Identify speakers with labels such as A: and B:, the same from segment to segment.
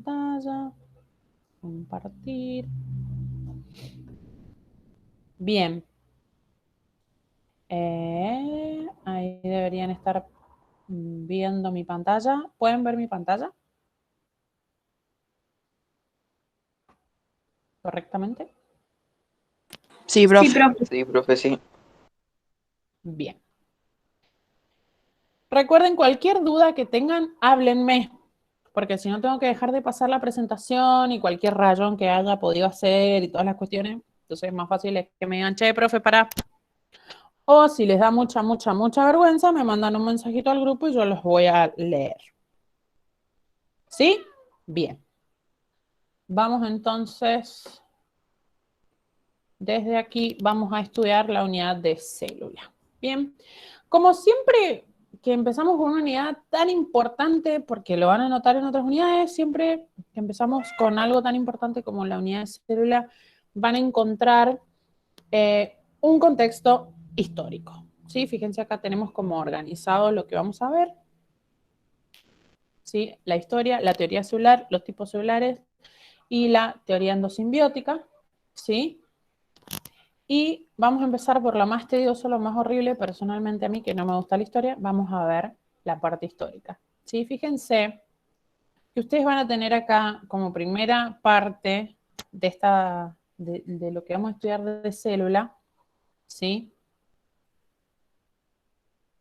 A: pantalla. Compartir. Bien. Ahí deberían estar viendo mi pantalla. ¿Pueden ver mi pantalla? ¿Correctamente?
B: Sí, profe.
C: Sí, profe.
D: Sí, profe, sí.
A: Bien. Recuerden, cualquier duda que tengan, háblenme, porque si no tengo que dejar de pasar la presentación y cualquier rayón que haya podido hacer y todas las cuestiones, entonces es más fácil es que me digan, che, profe, pará. O si les da mucha vergüenza, me mandan un mensajito al grupo y yo los voy a leer. ¿Sí? Bien. Vamos entonces, desde aquí vamos a estudiar la unidad de célula. Bien. Como siempre que empezamos con una unidad tan importante, porque lo van a notar en otras unidades, siempre que empezamos con algo tan importante como la unidad de célula, van a encontrar un contexto histórico. ¿Sí? Fíjense, acá tenemos como organizado lo que vamos a ver. ¿Sí? La historia, la teoría celular, los tipos celulares y la teoría endosimbiótica. ¿Sí? Y vamos a empezar por lo más tedioso, lo más horrible, personalmente a mí, que no me gusta la historia, vamos a ver la parte histórica. ¿Sí? Fíjense que ustedes van a tener acá como primera parte de lo que vamos a estudiar de célula, ¿sí?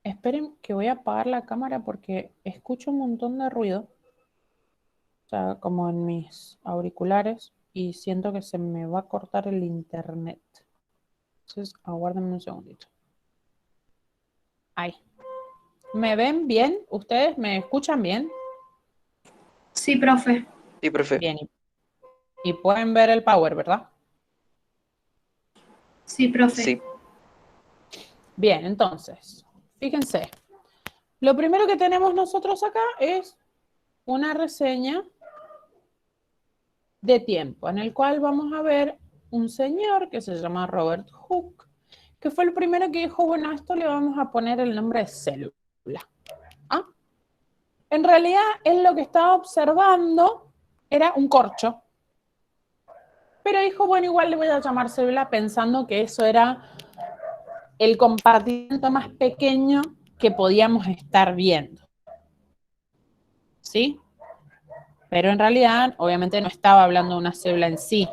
A: Esperen que voy a apagar la cámara porque escucho un montón de ruido, o sea, como en mis auriculares, y siento que se me va a cortar el internet. Entonces, aguárdenme un segundito. Ahí. ¿Me ven bien? ¿Ustedes me escuchan bien?
C: Sí, profe.
D: Sí, profe.
A: Bien. Y pueden ver el power, ¿verdad?
C: Sí, profe.
D: Sí.
A: Bien, entonces, fíjense. Lo primero que tenemos nosotros acá es una reseña de tiempo, en el cual vamos a ver un señor que se llama Robert Hooke, que fue el primero que dijo, bueno, a esto le vamos a poner el nombre de célula. ¿Ah? En realidad, él lo que estaba observando era un corcho, pero dijo, bueno, igual le voy a llamar célula pensando que eso era el compartimento más pequeño que podíamos estar viendo. ¿Sí? Pero en realidad, obviamente no estaba hablando de una célula en sí,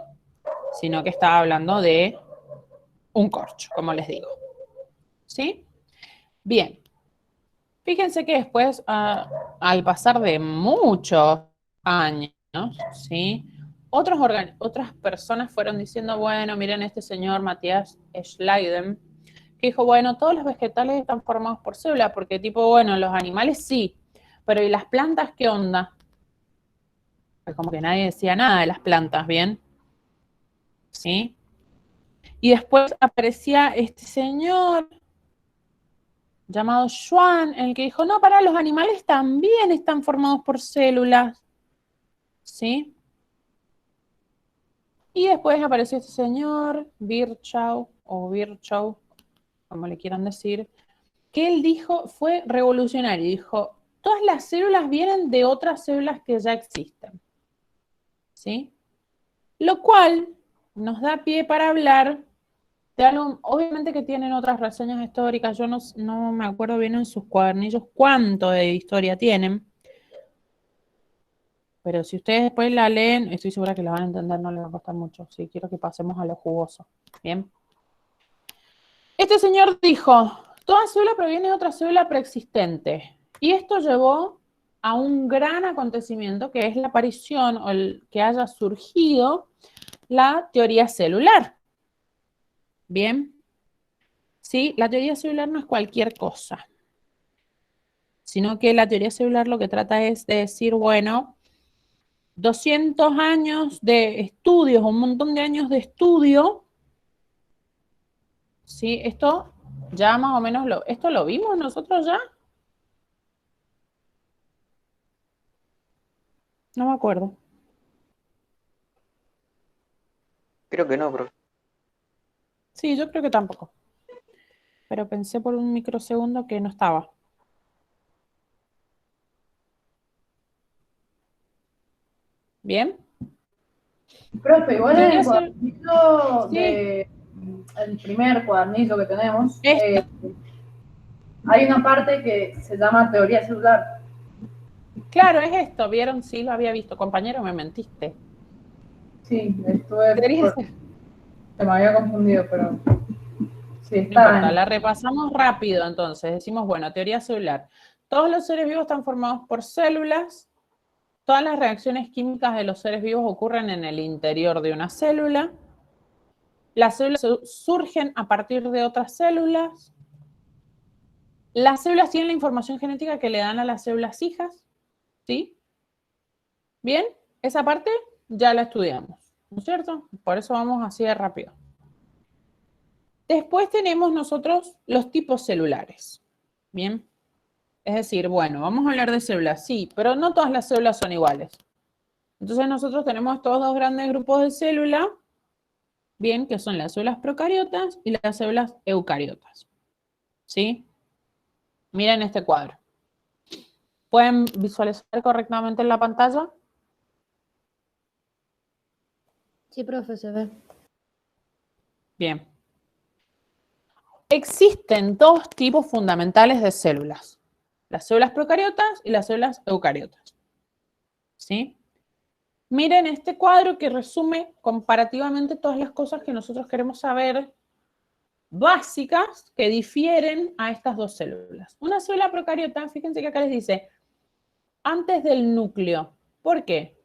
A: sino que estaba hablando de un corcho, como les digo. ¿Sí? Bien. Fíjense que después, al pasar de muchos años, ¿sí? Otras personas fueron diciendo, bueno, miren este señor Matías Schleiden, que dijo, bueno, todos los vegetales están formados por células, porque tipo, bueno, los animales sí, pero ¿y las plantas qué onda? Pues como que nadie decía nada de las plantas, ¿bien? ¿Sí? Y después aparecía este señor llamado Schwann, en el que dijo, no, para los animales también están formados por células, ¿sí? Y después apareció este señor, Virchow, o Virchow, como le quieran decir, que él dijo, fue revolucionario, dijo, todas las células vienen de otras células que ya existen, ¿sí? Lo cual nos da pie para hablar de algo, obviamente que tienen otras reseñas históricas, yo no me acuerdo bien en sus cuadernillos cuánto de historia tienen, pero si ustedes después la leen, estoy segura que la van a entender, no les va a costar mucho. Sí, quiero que pasemos a lo jugoso. Bien. Este señor dijo, toda célula proviene de otra célula preexistente. Y esto llevó a un gran acontecimiento que es la aparición o el que haya surgido la teoría celular. Bien. Sí, la teoría celular no es cualquier cosa, sino que la teoría celular lo que trata es de decir, bueno, 200 años de estudios, un montón de años de estudio, ¿sí? Esto ya más o menos ¿esto lo vimos nosotros ya? No me acuerdo.
D: Creo que no, profe.
A: Sí, yo creo que tampoco. Pero pensé por un microsegundo que no estaba. ¿Bien?
C: Profe, igual en el
A: Teoría cel-
C: cuadernillo
A: Sí.
C: el primer cuadernillo que tenemos,
A: Esto.
C: hay una parte que se llama teoría celular.
A: Claro, es esto. ¿Vieron? Sí, lo había visto. Compañero, me mentiste.
C: Sí, estuve
A: Debería
C: por,
A: ser.
C: se me había confundido, pero sí,
A: No
C: está
A: importa,
C: en...
A: la repasamos rápido entonces. Decimos, bueno, teoría celular. Todos los seres vivos están formados por células. Todas las reacciones químicas de los seres vivos ocurren en el interior de una célula. Las células surgen a partir de otras células. Las células tienen la información genética que le dan a las células hijas. ¿Sí? Bien, esa parte ya la estudiamos, ¿no es cierto? Por eso vamos así de rápido. Después tenemos nosotros los tipos celulares. Bien. Es decir, bueno, vamos a hablar de células, sí, pero no todas las células son iguales. Entonces nosotros tenemos estos dos grandes grupos de células, bien, que son las células procariotas y las células eucariotas. ¿Sí? Miren este cuadro. ¿Pueden visualizar correctamente en la pantalla?
B: Sí, profe, se ve.
A: Bien. Existen dos tipos fundamentales de células. Las células procariotas y las células eucariotas. ¿Sí? Miren este cuadro que resume comparativamente todas las cosas que nosotros queremos saber básicas que difieren a estas dos células. Una célula procariota, fíjense que acá les dice antes del núcleo. ¿Por qué?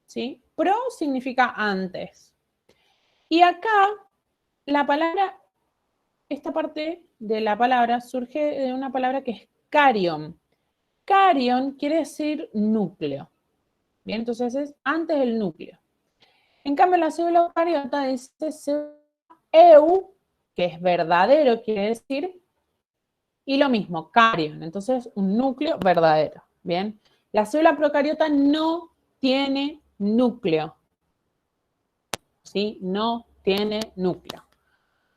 A: ¿Sí? Pro significa antes. Y acá la palabra, esta parte de la palabra surge de una palabra que es carion. Carion quiere decir núcleo. Bien, entonces es antes del núcleo. En cambio, la célula eucariota dice célula eu, que es verdadero, quiere decir, y lo mismo, carion, entonces un núcleo verdadero. Bien, la célula procariota no tiene núcleo. ¿Sí? No tiene núcleo.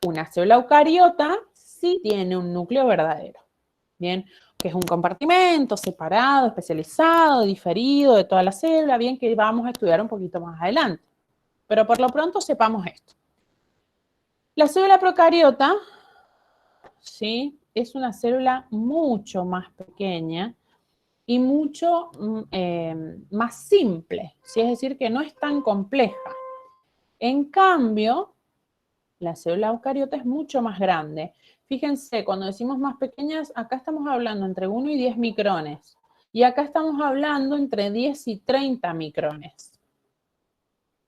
A: Una célula eucariota sí tiene un núcleo verdadero. Bien, que es un compartimento separado, especializado, diferido de toda la célula, bien, que vamos a estudiar un poquito más adelante. Pero por lo pronto sepamos esto. La célula procariota, ¿sí? Es una célula mucho más pequeña y mucho más simple, ¿sí? Es decir, que no es tan compleja. En cambio, la célula eucariota es mucho más grande. Fíjense, cuando decimos más pequeñas, acá estamos hablando entre 1 y 10 micrones. Y acá estamos hablando entre 10 y 30 micrones.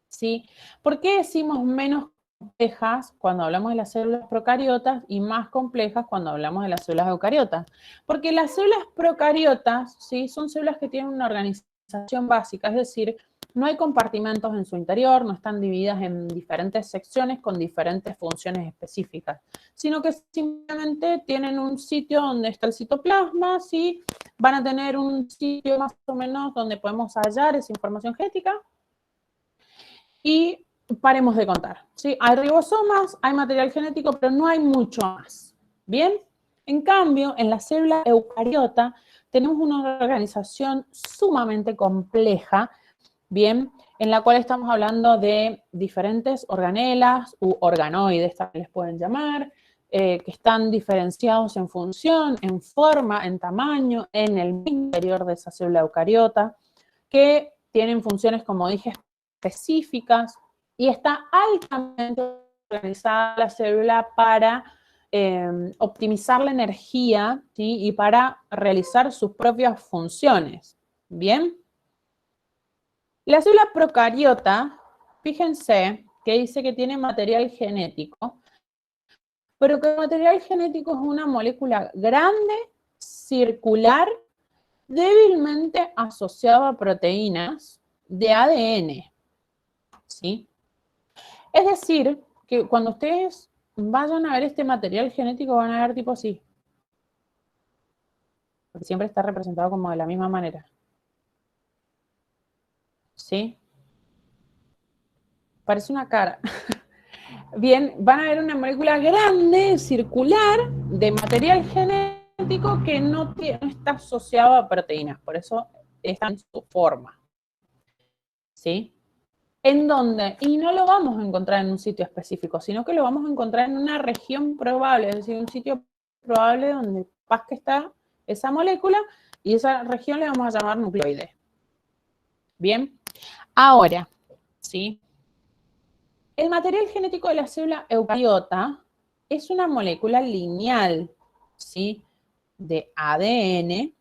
A: ¿Sí? ¿Por qué decimos menos complejas cuando hablamos de las células procariotas y más complejas cuando hablamos de las células eucariotas? Porque las células procariotas, ¿sí? Son células que tienen una organización básica, es decir, no hay compartimentos en su interior, no están divididas en diferentes secciones con diferentes funciones específicas, sino que simplemente tienen un sitio donde está el citoplasma, ¿sí? Van a tener un sitio más o menos donde podemos hallar esa información genética, y paremos de contar, ¿sí? Hay ribosomas, hay material genético, pero no hay mucho más, ¿bien? En cambio, en la célula eucariota tenemos una organización sumamente compleja, ¿bien? En la cual estamos hablando de diferentes organelas u organoides, también les pueden llamar, que están diferenciados en función, en forma, en tamaño, en el interior de esa célula eucariota, que tienen funciones, como dije, específicas, y está altamente organizada la célula para optimizar la energía, ¿sí? Y para realizar sus propias funciones. ¿Bien? La célula procariota, fíjense que dice que tiene material genético, pero que el material genético es una molécula grande, circular, débilmente asociada a proteínas de ADN. ¿Sí? Es decir, que cuando ustedes vayan a ver este material genético van a ver tipo así. Porque siempre está representado como de la misma manera. ¿Sí? Parece una cara. Bien, van a ver una molécula grande, circular, de material genético que no está asociado a proteínas. Por eso está en su forma. ¿sí? ¿En dónde? Y no lo vamos a encontrar en un sitio específico, sino que lo vamos a encontrar en una región probable, es decir, un sitio probable donde capaz que está esa molécula y esa región le vamos a llamar nucleoide. Bien, ahora, ¿sí? El material genético de la célula eucariota es una molécula lineal, ¿sí? De ADN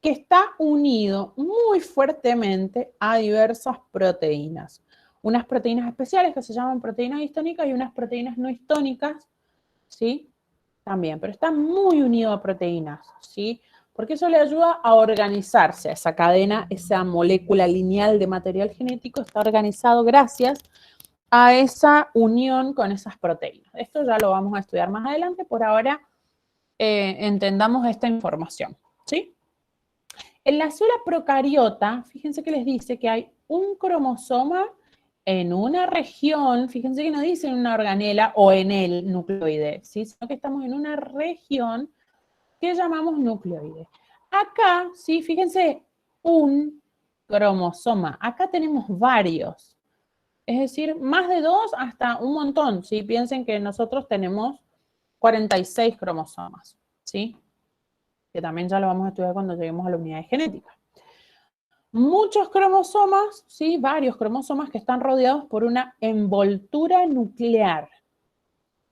A: que está unido muy fuertemente a diversas proteínas. Unas proteínas especiales que se llaman proteínas histónicas y unas proteínas no histónicas, ¿sí? También, pero está muy unido a proteínas, ¿sí? Porque eso le ayuda a organizarse a esa cadena, esa molécula lineal de material genético está organizado gracias a esa unión con esas proteínas. Esto ya lo vamos a estudiar más adelante, por ahora entendamos esta información, ¿sí? En la célula procariota, fíjense que les dice que hay un cromosoma en una región, fíjense que no dice en una organela o en el nucleoide, ¿sí? Sino que estamos en una región que llamamos nucleoide. Acá, sí, fíjense, un cromosoma. Acá tenemos varios. Es decir, más de 2 hasta un montón, ¿sí? Piensen que nosotros tenemos 46 cromosomas, ¿sí? Que también ya lo vamos a estudiar cuando lleguemos a la unidad de genética. Muchos cromosomas, ¿sí? Varios cromosomas que están rodeados por una envoltura nuclear,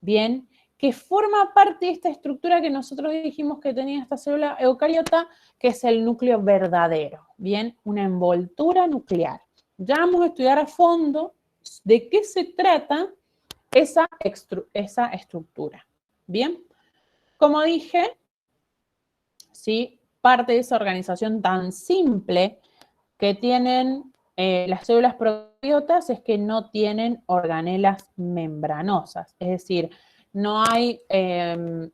A: ¿bien? Que forma parte de esta estructura que nosotros dijimos que tenía esta célula eucariota, que es el núcleo verdadero, ¿bien? Una envoltura nuclear. Ya vamos a estudiar a fondo de qué se trata esa estructura, ¿bien? Como dije, ¿sí? Parte de esa organización tan simple que tienen las células procariotas es que no tienen organelas membranosas, es decir, no hay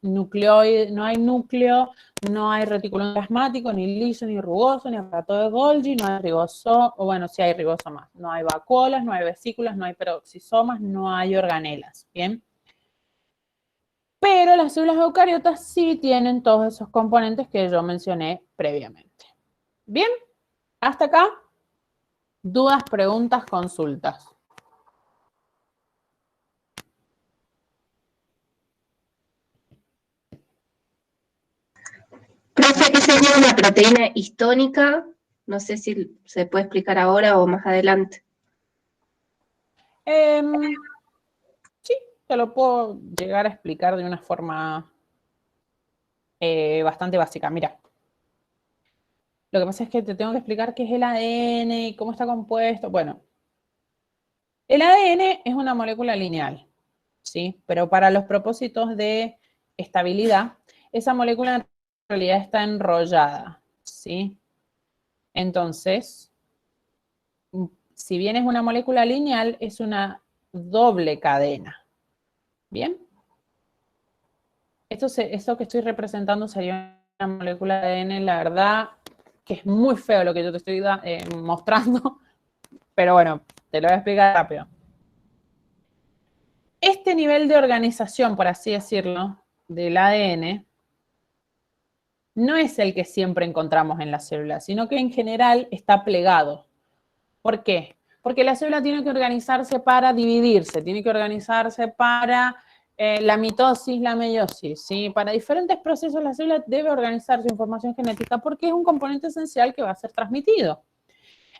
A: nucleoide, no hay núcleo, no hay reticulum plasmático, ni liso, ni rugoso, ni aparato de Golgi, no hay ribosoma, o bueno, sí hay ribosomas, no hay vacuolas, no hay vesículas, no hay peroxisomas, no hay organelas, ¿bien? Pero las células eucariotas sí tienen todos esos componentes que yo mencioné previamente. Bien, hasta acá. Dudas, preguntas, consultas.
E: Profe, ¿qué sería una proteína histónica? No sé si se puede explicar ahora o más adelante.
A: Sí, te lo puedo llegar a explicar de una forma bastante básica. Mira, lo que pasa es que te tengo que explicar qué es el ADN y cómo está compuesto. Bueno, el ADN es una molécula lineal, ¿sí? Pero para los propósitos de estabilidad, esa molécula en realidad está enrollada, ¿sí? Entonces, si bien es una molécula lineal, es una doble cadena. ¿Bien? Esto que estoy representando sería una molécula de ADN, la verdad que es muy feo lo que yo te estoy mostrando, pero bueno, te lo voy a explicar rápido. Este nivel de organización, por así decirlo, del ADN, no es el que siempre encontramos en la célula, sino que en general está plegado. ¿Por qué? Porque la célula tiene que organizarse para dividirse, tiene que organizarse para la mitosis, la meiosis, ¿sí? Para diferentes procesos la célula debe organizar su información genética porque es un componente esencial que va a ser transmitido.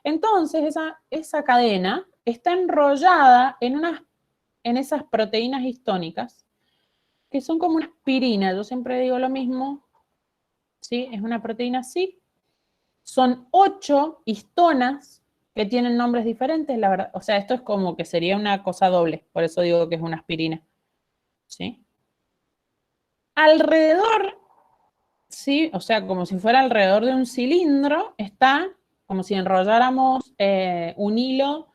A: Entonces, esa cadena está enrollada en esas proteínas histónicas, que son como una aspirina. Yo siempre digo lo mismo, ¿sí? Es una proteína así. Son 8 histonas que tienen nombres diferentes, la verdad. O sea, esto es como que sería una cosa doble, por eso digo que es una aspirina, ¿sí? Alrededor, ¿sí? O sea, como si fuera alrededor de un cilindro, está como si enrolláramos un hilo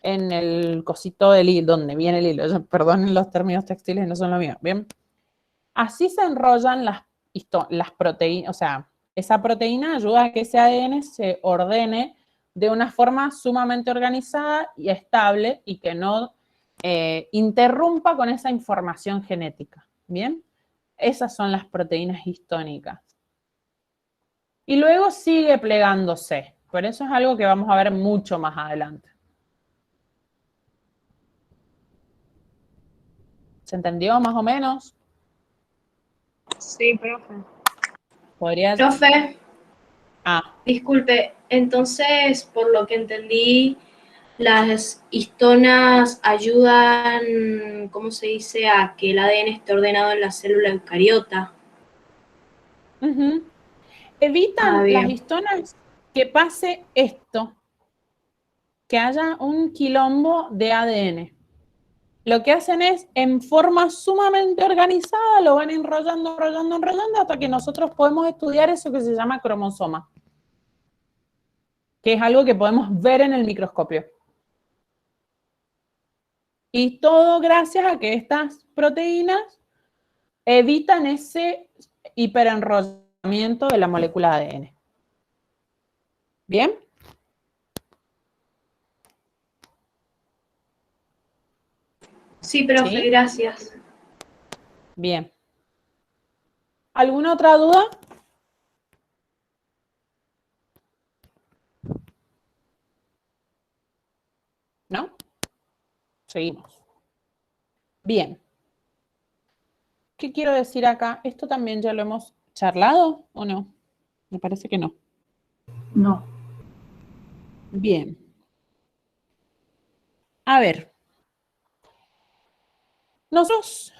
A: en el cosito del hilo, donde viene el hilo. Perdonen los términos textiles, no son lo mío, ¿bien? Así se enrollan las proteínas, o sea, esa proteína ayuda a que ese ADN se ordene de una forma sumamente organizada y estable y que no interrumpa con esa información genética, ¿bien? Esas son las proteínas histónicas. Y luego sigue plegándose, pero eso es algo que vamos a ver mucho más adelante, ¿Se entendió más o menos?
F: Sí, profe.
A: ¿Podrías?
F: Profe,
A: Ah,
F: disculpe, entonces, por lo que entendí, las histonas ayudan, ¿cómo se dice?, a que el ADN esté ordenado en la célula eucariota.
A: ujú. Evitan las
F: Bien.
A: histonas que pase esto, que haya un quilombo de ADN. Lo que hacen es, en forma sumamente organizada, lo van enrollando, enrollando, enrollando, hasta que nosotros podemos estudiar eso que se llama cromosoma, que es algo que podemos ver en el microscopio. Y todo gracias a que estas proteínas evitan ese hiperenrollamiento de la molécula ADN. ¿Bien?
F: Sí, profe,
A: ¿Sí?
F: gracias.
A: Bien. ¿Alguna otra duda? ¿No? Seguimos. Bien. ¿Qué quiero decir acá? ¿Esto también ya lo hemos charlado o no? Me parece que no.
C: No.
A: Bien. A ver. Nosotros,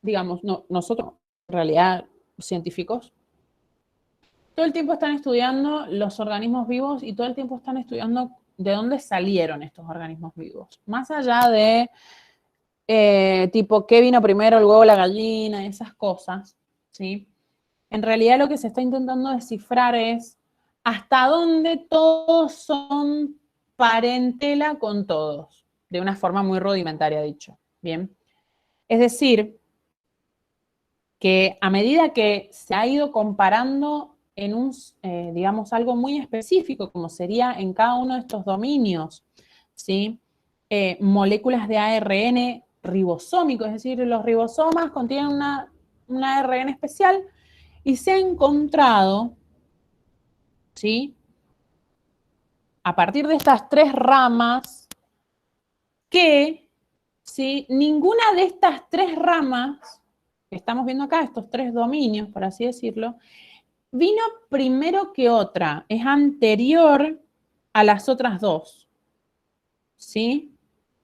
A: digamos, no, nosotros, en realidad, científicos, todo el tiempo están estudiando los organismos vivos y todo el tiempo están estudiando de dónde salieron estos organismos vivos. Más allá de, tipo, ¿qué vino primero, el huevo o la gallina? Y esas cosas, ¿sí? En realidad lo que se está intentando descifrar es hasta dónde todos son parentela con todos, de una forma muy rudimentaria dicho, ¿bien? Es decir, que a medida que se ha ido comparando en un, digamos, algo muy específico, como sería en cada uno de estos dominios, ¿sí? Moléculas de ARN ribosómico, es decir, los ribosomas contienen un ARN especial y se ha encontrado, ¿sí? A partir de estas tres ramas, que, ¿sí? Ninguna de estas tres ramas que estamos viendo acá, estos tres dominios, por así decirlo, vino primero que otra, es anterior a las otras dos, ¿sí?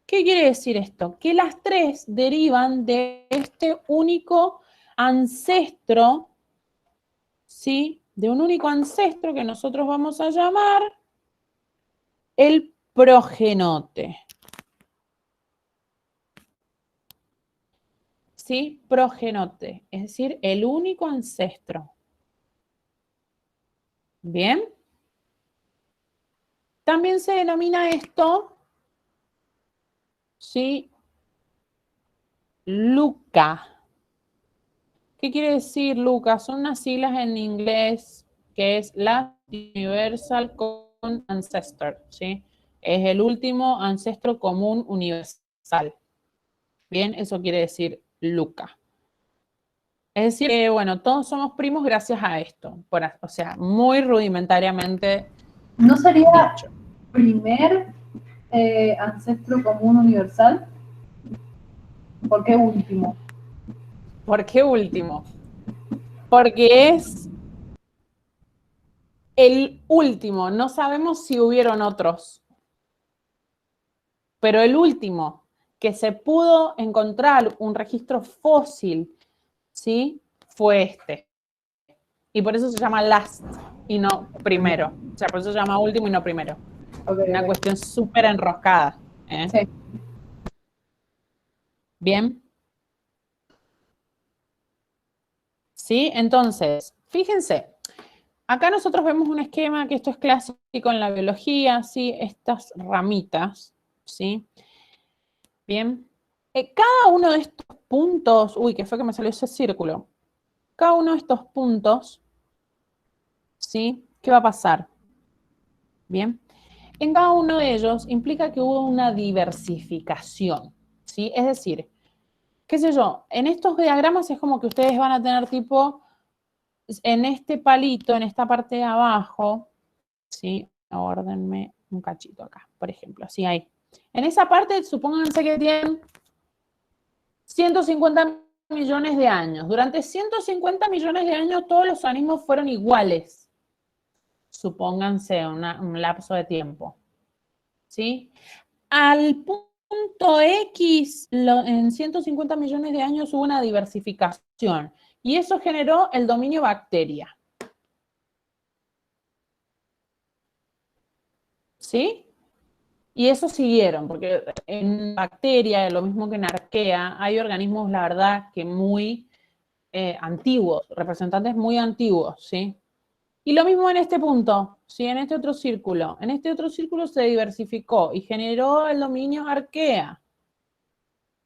A: ¿Qué quiere decir esto? Que las tres derivan de este único ancestro, ¿sí? De un único ancestro que nosotros vamos a llamar el progenote. ¿Sí? Progenote, es decir, el único ancestro. ¿Bien? También se denomina esto, ¿sí? LUCA. ¿Qué quiere decir LUCA? Son unas siglas en inglés que es Last Universal Common Ancestor, ¿sí? Es el último ancestro común universal. Bien, eso quiere decir LUCA. Es decir, que, bueno, todos somos primos gracias a esto. O sea, muy rudimentariamente
C: ¿No sería
A: dicho.
C: primer ancestro común universal? ¿Por qué último?
A: ¿Por qué último? Porque es el último. No sabemos si hubieron otros. Pero el último que se pudo encontrar un registro fósil, ¿sí? Fue este. Y por eso se llama last y no primero. O sea, por eso se llama último y no primero.
C: Okay,
A: Una
C: okay.
A: cuestión súper enroscada.
C: Sí.
A: Bien. ¿Sí? Entonces, fíjense, acá nosotros vemos un esquema que esto es clásico en la biología, ¿sí? Estas ramitas, ¿sí? Bien. Cada uno de estos puntos, uy, que fue que me salió ese círculo. Cada uno de estos puntos, ¿sí? ¿Qué va a pasar? Bien. En cada uno de ellos implica que hubo una diversificación, ¿sí? Es decir, qué sé yo, en estos diagramas es como que ustedes van a tener tipo, en este palito, en esta parte de abajo, ¿sí? Órdenme un cachito acá, por ejemplo, así ahí. En esa parte, supónganse que tienen 150 millones de años. Durante 150 millones de años todos los organismos fueron iguales. Supónganse un lapso de tiempo. ¿Sí? Al punto X, en 150 millones de años hubo una diversificación. Y eso generó el dominio bacteria. ¿Sí? Y eso siguieron, porque en bacteria, lo mismo que en arquea, hay organismos, la verdad, que muy antiguos, representantes muy antiguos, ¿sí? Y lo mismo en este punto, ¿sí? En este otro círculo. En este otro círculo se diversificó y generó el dominio arquea,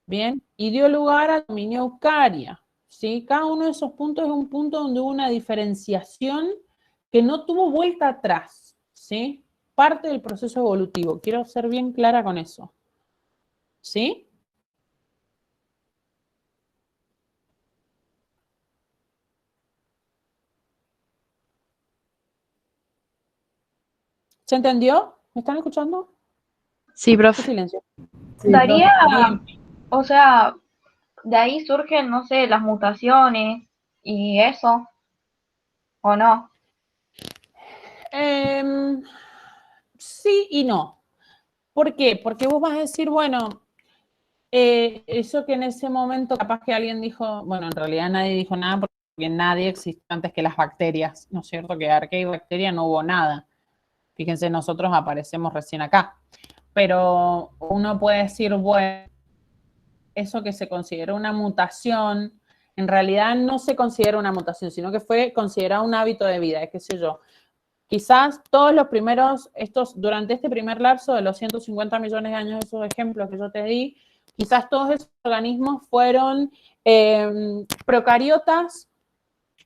A: ¿bien? Y dio lugar al dominio eucaria, ¿sí? Cada uno de esos puntos es un punto donde hubo una diferenciación que no tuvo vuelta atrás, ¿sí? Parte del proceso evolutivo. Quiero ser bien clara con eso. ¿Sí? ¿Se entendió? ¿Me están escuchando?
G: Sí,
A: ¿Qué
G: profe.
A: silencio?
C: Sí,
G: Daría,
A: Bien.
G: o sea, de ahí surgen, no sé, las mutaciones y eso, ¿o no?
A: Sí y no. ¿Por qué? Porque vos vas a decir, bueno, eso que en ese momento capaz que alguien dijo, bueno, en realidad nadie dijo nada porque nadie existió antes que las bacterias, ¿no es cierto? Que arquea y bacteria no hubo nada. Fíjense, nosotros aparecemos recién acá. Pero uno puede decir, bueno, eso que se consideró una mutación, en realidad no se considera una mutación, sino que fue considerado un hábito de vida, qué sé yo. Quizás todos los primeros, durante este primer lapso de los 150 millones de años, esos ejemplos que yo te di, quizás todos esos organismos fueron procariotas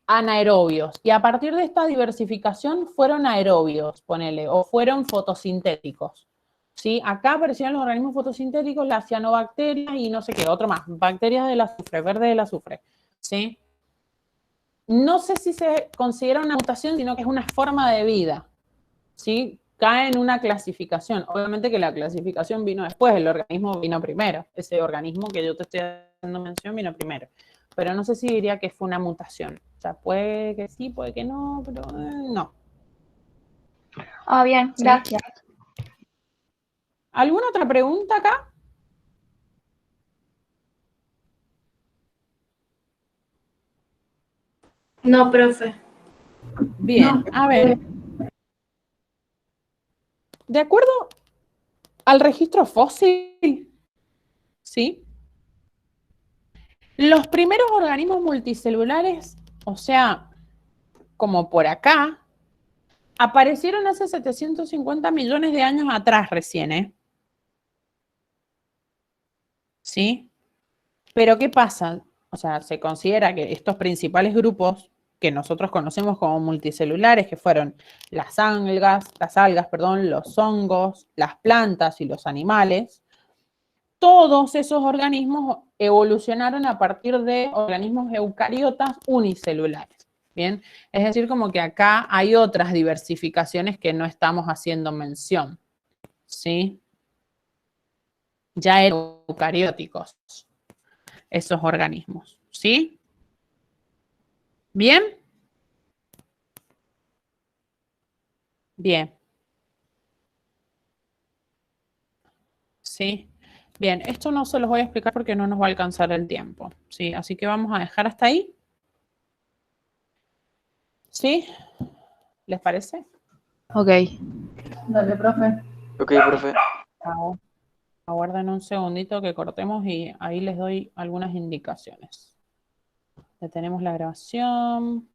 A: anaerobios. Y a partir de esta diversificación fueron aerobios, ponele, o fueron fotosintéticos. ¿Sí? Acá aparecieron los organismos fotosintéticos, las cianobacterias y no sé qué, otro más, bacterias del azufre, verde del azufre. ¿Sí? No sé si se considera una mutación, sino que es una forma de vida. ¿Sí? Cae en una clasificación. Obviamente que la clasificación vino después, el organismo vino primero. Ese organismo que yo te estoy haciendo mención vino primero. Pero no sé si diría que fue una mutación. O sea, puede que sí, puede que no, pero no.
G: Ah, bien,
A: ¿Sí?
G: gracias.
A: ¿Alguna otra pregunta acá?
F: No, profe.
A: Bien, a ver. De acuerdo al registro fósil, ¿sí? Los primeros organismos multicelulares, o sea, como por acá, aparecieron hace 750 millones de años atrás recién, ¿eh? ¿Sí? Pero ¿qué pasa? O sea, se considera que estos principales grupos que nosotros conocemos como multicelulares, que fueron las algas, los hongos, las plantas y los animales, todos esos organismos evolucionaron a partir de organismos eucariotas unicelulares. Bien, es decir, como que acá hay otras diversificaciones que no estamos haciendo mención, ¿sí? Ya eran eucarióticos esos organismos, ¿sí? ¿Bien? Bien. ¿Sí? Bien, esto no se los voy a explicar porque no nos va a alcanzar el tiempo, ¿sí? Así que vamos a dejar hasta ahí. ¿Sí? ¿Les parece?
B: Ok.
C: Dale, profe.
D: Ok, profe.
A: Aguarden un segundito que cortemos y ahí les doy algunas indicaciones. Detenemos la grabación.